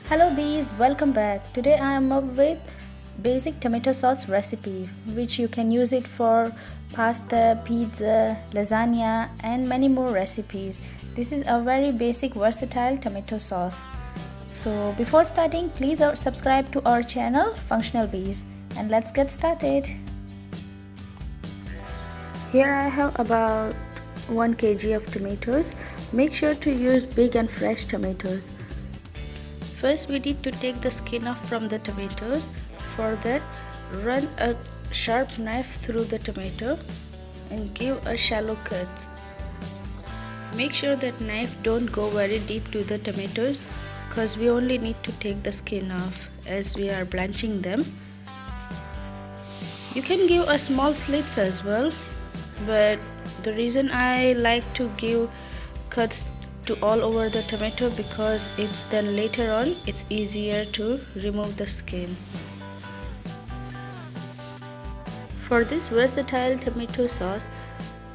Hello bees, welcome back. Today I am up with basic tomato sauce recipe which you can use it for pasta, pizza, lasagna and many more recipes. This is a very basic versatile tomato sauce. So before starting, please subscribe to our channel Functional Bees and let's get started. Here I have about 1 kg of tomatoes. Make sure to use big and fresh tomatoes. First we need to take the skin off from the tomatoes. For that, run a sharp knife through the tomato and give a shallow cut. Make sure that knife don't go very deep to the tomatoes because we only need to take the skin off as we are blanching them. You can give a small slits as well, but the reason I like to give cuts to all over the tomato because it's then later on it's easier to remove the skin. For this versatile tomato sauce,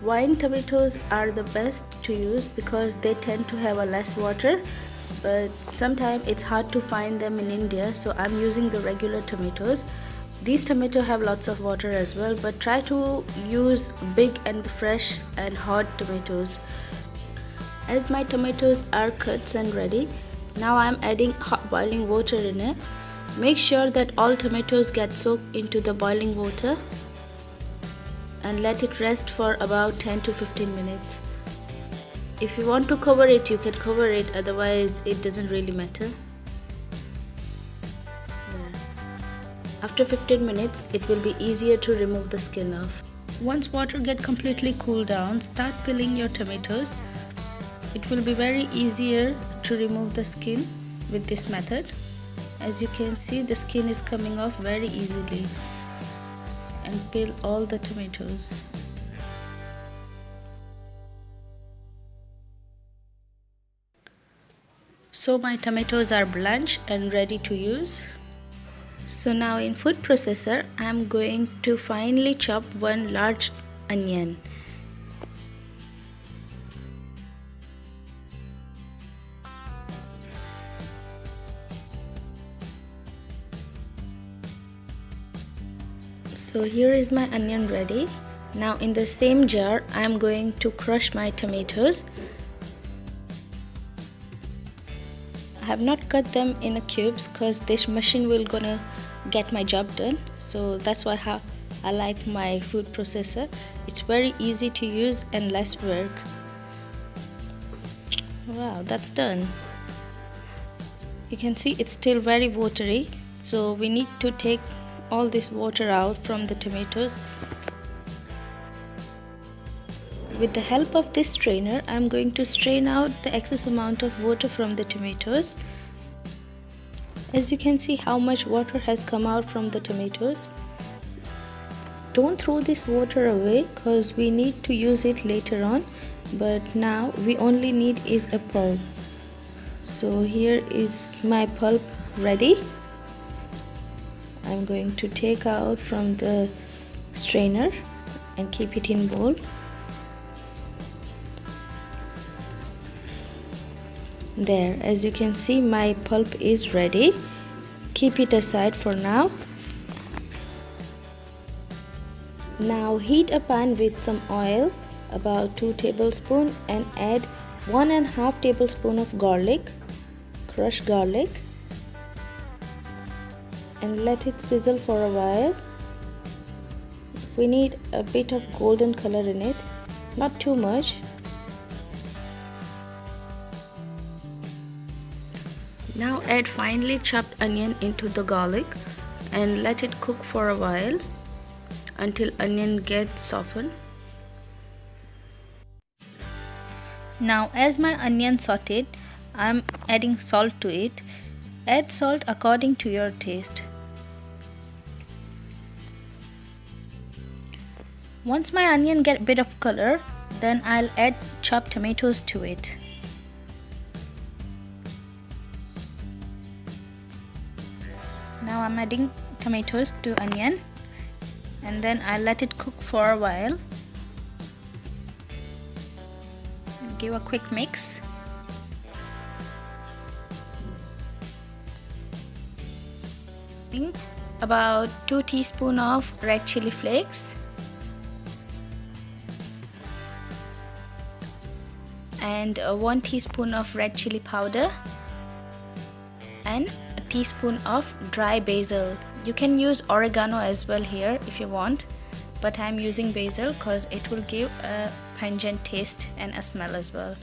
vine tomatoes are the best to use because they tend to have a less water, but sometimes it's hard to find them in India, so I'm using the regular tomatoes. These tomatoes have lots of water as well, but try to use big and fresh and hot tomatoes. As my tomatoes are cut and ready, now I am adding hot boiling water in it. Make sure that all tomatoes get soaked into the boiling water and let it rest for about 10 to 15 minutes. If you want to cover it, you can cover it, otherwise it doesn't really matter. After 15 minutes, it will be easier to remove the skin off. Once water gets completely cooled down, start peeling your tomatoes. It will be very easier to remove the skin with this method. As you can see, the skin is coming off very easily. And peel all the tomatoes. So my tomatoes are blanched and ready to use. So now in food processor, I am going to finely chop one large onion. So here is my onion ready. Now in the same jar I am going to crush my tomatoes. I have not cut them in cubes because this machine will gonna get my job done. So that's why I like my food processor. It's very easy to use and less work. Wow, that's done. You can see it's still very watery, so we need to take all this water out from the tomatoes. With the help of this strainer, I am going to strain out the excess amount of water from the tomatoes. As you can see how much water has come out from the tomatoes. Don't throw this water away because we need to use it later on, but now we only need is a pulp. So here is my pulp ready. I'm going to take out from the strainer and keep it in bowl. There, as you can see, my pulp is ready. Keep it aside for now. Now heat a pan with some oil, about 2 tablespoons, and add 1.5 tablespoons of garlic, crushed garlic, and let it sizzle for a while. We need a bit of golden color in it, not too much. Now add finely chopped onion into the garlic and let it cook for a while until onion gets softened. Now as my onion sauteed, I am adding salt to it. Add salt according to your taste. Once my onion get a bit of color, then I'll add chopped tomatoes to it. Now I'm adding tomatoes to onion and then I'll let it cook for a while. Give a quick mix. about 2 teaspoons of red chili flakes and 1 teaspoon of red chili powder and a teaspoon of dry basil. You can use oregano as well here if you want, but I'm using basil because it will give a pungent taste and a smell as well.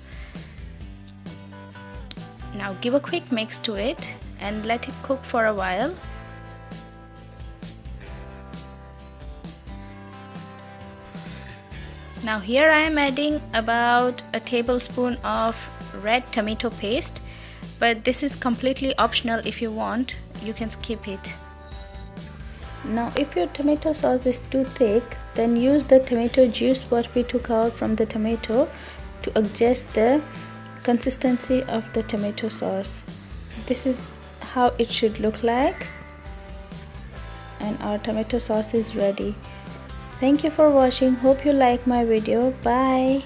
Now give a quick mix to it and let it cook for a while. Now here I am adding about a tablespoon of red tomato paste, but this is completely optional. If you want, you can skip it. Now if your tomato sauce is too thick, then use the tomato juice what we took out from the tomato to adjust the consistency of the tomato sauce. This is how it should look like, and our tomato sauce is ready. Thank you for watching. Hope you like my video. Bye.